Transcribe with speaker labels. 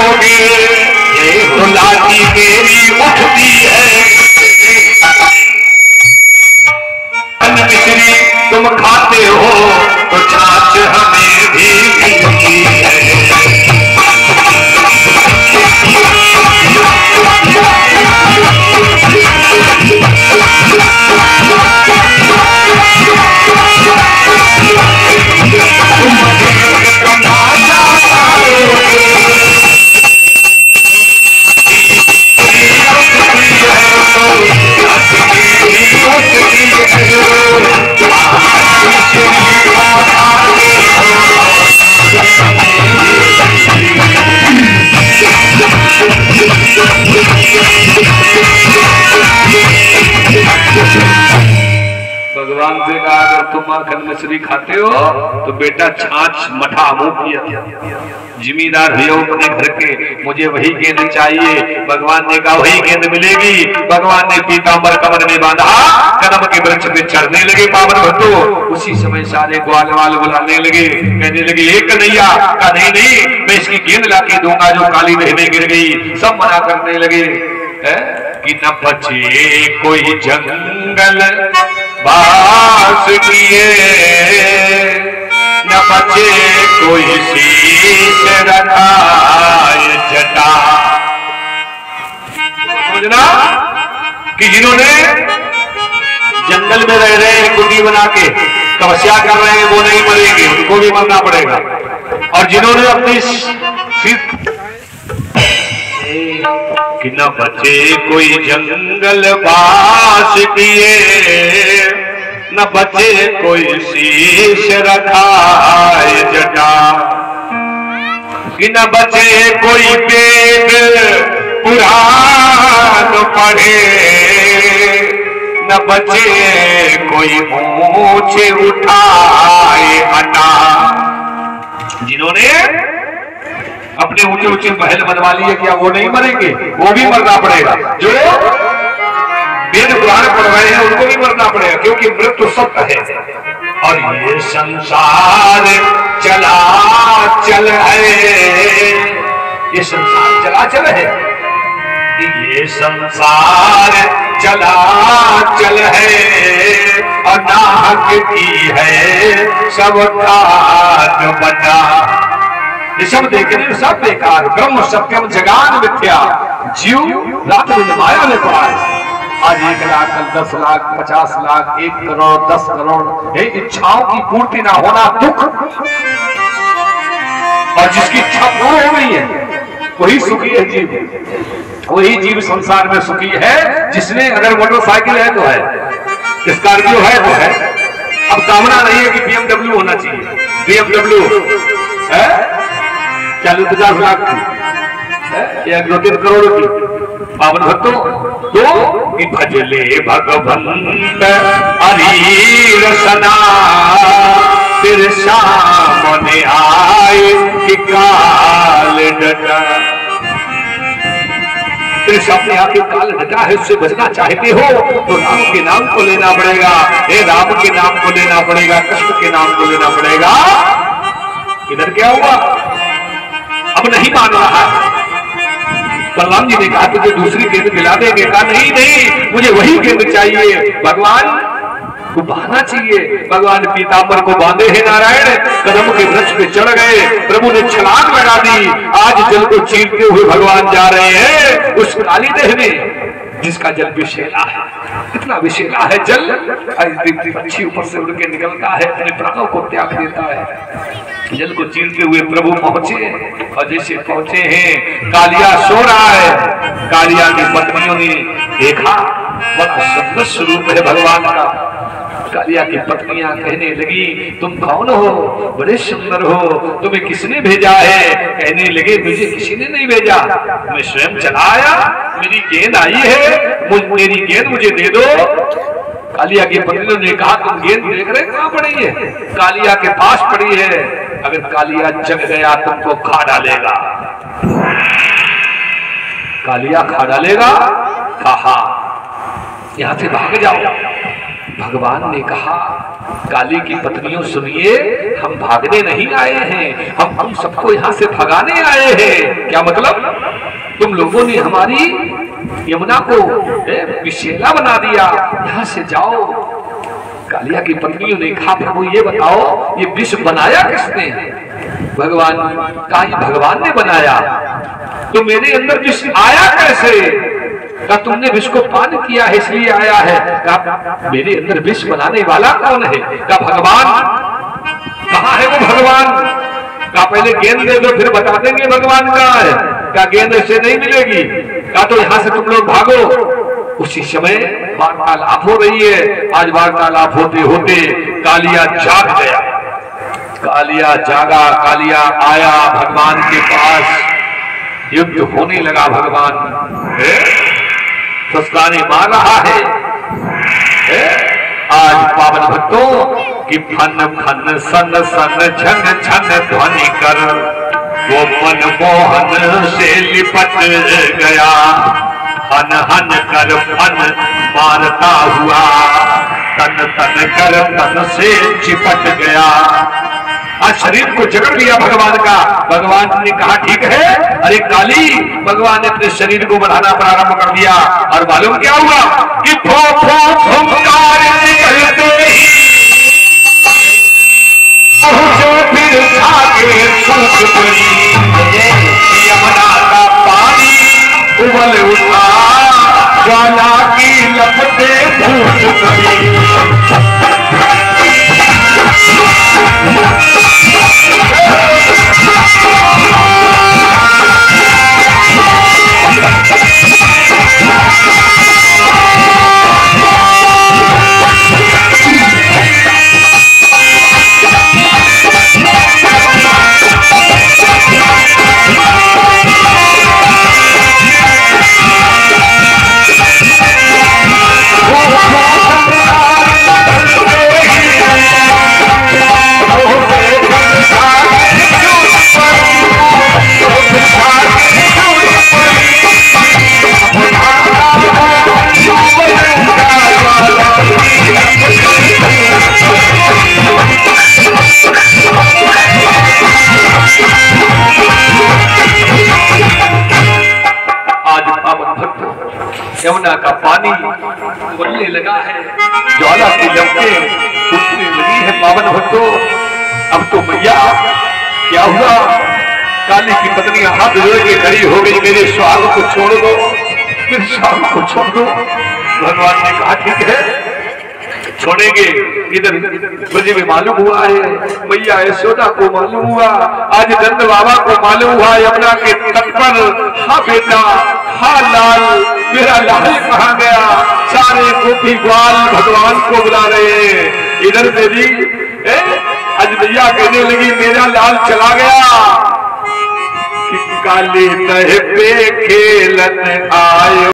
Speaker 1: खाओगे तो लाठी मेरी उठती है, मिश्री तुम खाते हो तो छाछ हमें भी मिलती है। भगवान से कहा अगर तुम माखन मछली खाते हो तो बेटा छाछ मठा मुंह पिया। जिम्मेदार भैया अपने घर के, मुझे वही गेंद चाहिए। भगवान ने कहा वही गेंद मिलेगी। भगवान ने पीतांबर कमर में बांधा, कदम के वृक्ष पे चढ़ने लगे पावन भक्तों। उसी समय सारे ग्वाल वाल बुलाने लगे, कहने लगे एक कन्हैया का नहीं नहीं, मैं इसकी गेंद लाके दूंगा जो काली नदी में गिर गई। सब मना करने लगे कि न बचे कोई जंगल बास किए, न बचे कोई शीश रखाए जटा। समझना कि जिन्होंने जंगल में रह रहे हैं कुटी बना के तपस्या कर रहे हैं वो नहीं मरेंगे, उनको भी मरना पड़ेगा। और जिन्होंने अपनी कि न बचे कोई जंगल बास किए, न बचे कोई शीश रखाए जटा, कि न बचे कोई वेद पुराण पढ़े, न बचे कोई मूछ उठाए हटा। जिन्होंने अपने ऊंचे ऊंचे महल बनवा लिए, क्या वो नहीं मरेंगे? वो भी मरना पड़ेगा। जो वेद पुराण पढ़ रहे हैं उनको भी मरना पड़ेगा, क्योंकि मृत्यु सत्य है। और ये संसार चला चल है, ये संसार चला चल है, ये संसार चला चल है और नाहक की है सब खाद बना। ये सब देखने सब बेकार, ब्रह्म सत्यम जगान मिथ्या, जीव रात में माया में पड़ा है। आज 1 लाख, 10 लाख, 50 लाख, 1 करोड़, 10 करोड़, ये इच्छाओं की पूर्ति ना होना दुख। और जिसकी इच्छा पूर्ण हो गई है वही सुखी है जीव, वही जीव संसार में सुखी है। जिसने अगर मोटरसाइकिल है तो है, स्कॉर्पियो है तो है। अब कामना नहीं है कि BMW होना चाहिए। BMW है क्या 50 लाख की, 1-2-3 करोड़ की। पावन भक्तों तो कि भजले भगवंत हरि रसना, फिर सामने आए कि काल डटा। तेरे सामने आके काल डटा है, उससे बचना चाहते हो तो राम के नाम को लेना पड़ेगा। हे राम के नाम को लेना पड़ेगा, कृष्ण के नाम को लेना पड़ेगा। इधर क्या हुआ? अब नहीं मान रहा। बलराम जी ने कहा तुझे दूसरी गेंद दिला देंगे। कहा नहीं नहीं, मुझे वही गेंद चाहिए। भगवान को बांधना चाहिए। भगवान पीतांबर को बांधे हैं नारायण, कदम के वृक्ष पे चढ़ गए। प्रभु ने छलांग लगा दी। आज जल को चीरते हुए भगवान जा रहे हैं उस काली देह में जिसका जल विषैला है। कितना विषैला है जल। पक्षी ऊपर से उड़ के निकलता है, अपने प्राणों को त्याग देता है। जल को चीरते हुए प्रभु पहुंचे और जैसे पहुंचे हैं कालिया सो रहा है। कालिया की पत्नियों ने देखा बड़ा सुंदर स्वरूप है भगवान का। कालिया की पत्नियां कहने लगी तुम कौन हो, बड़े सुंदर हो, तुम्हें किसने भेजा है? कहने लगे मुझे किसी ने नहीं भेजा, मैं स्वयं चला आया। मेरी गेंद आई है, मेरी गेंद मुझे दे दो। कालिया की पत्नियों ने कहा तुम गेंद देख रहे कहाँ पड़ी है? कालिया के पास पड़ी है, अगर कालिया जग गया तुमको खा डालेगा। कालिया खा डालेगा? कहा यहां से भाग जाओ। भगवान ने कहा काली की पत्नियों सुनिए, हम भागने नहीं आए हैं, हम सबको यहाँ से भगाने आए हैं। क्या मतलब? तुम लोगों ने हमारी यमुना को विषैला बना दिया, यहाँ से जाओ। कालिया की पत्नियों ने कहा प्रभु ये बताओ ये विष बनाया किसने? भगवान कहा ये भगवान ने बनाया। तो मेरे अंदर विष आया कैसे? कहा तुमने विष को पान किया है इसलिए आया है। कहा मेरे अंदर विष बनाने वाला कौन है? कहा भगवान। कहाँ है वो भगवान? कहा पहले गेंद दे दो फिर बता देंगे भगवान कहाँ है। कहा गेंद ऐसे नहीं मिलेगी। कहा तो यहाँ से तुम लोग भागो। उसी समय वार्तालाप हो रही है। आज वार्तालाप होते होते कालिया जाग गया। कालिया जागा, कालिया आया भगवान के पास। युद्ध होने लगा। भगवान फुसकाने मार रहा है। आज पावन भक्तों की फन फन सन सन झन झन ध्वनि कर वो मनमोहन से लिपट गया। हन हन कर फन मारता हुआ तन तन कर तन से चिपट गया। आज शरीर को जकड़ लिया भगवान का। भगवान ने कहा ठीक है। अरे काली, भगवान ने अपने शरीर को बढ़ाना प्रारंभ कर दिया। और मालूम क्या हुआ कि फो फो फुंकार निकलते फिर आगे सूख पड़ी। यमुना का पानी उबल उठा, ज्वाला की लपटें फूट पड़ी। यमुना का पानी उबलने लगा है, ज्वाला की लपटें उठने लगी है। पावन भक्तों, अब तो मैया क्या हुआ? काली की पत्नी हाथ जोड़ के खड़ी हो गई, मेरे स्वाग को छोड़ दो, मेरे स्वाग को छोड़ दो। भगवान ने कहा ठीक है छोड़ेंगे। इधर मुझे भी मालूम हुआ है, मैया यशोदा को मालूम हुआ, आज नंद बाबा को मालूम हुआ यमुना के तट पर। हाँ बेटा, हाँ लाल, मेरा लाल कहाँ गया? सारे गोपी ग्वाल भगवान को बुला रहे हैं। इधर देवी आज मैया कहने लगी मेरा लाल चला गया। कि काली तह पे खेलन आयो।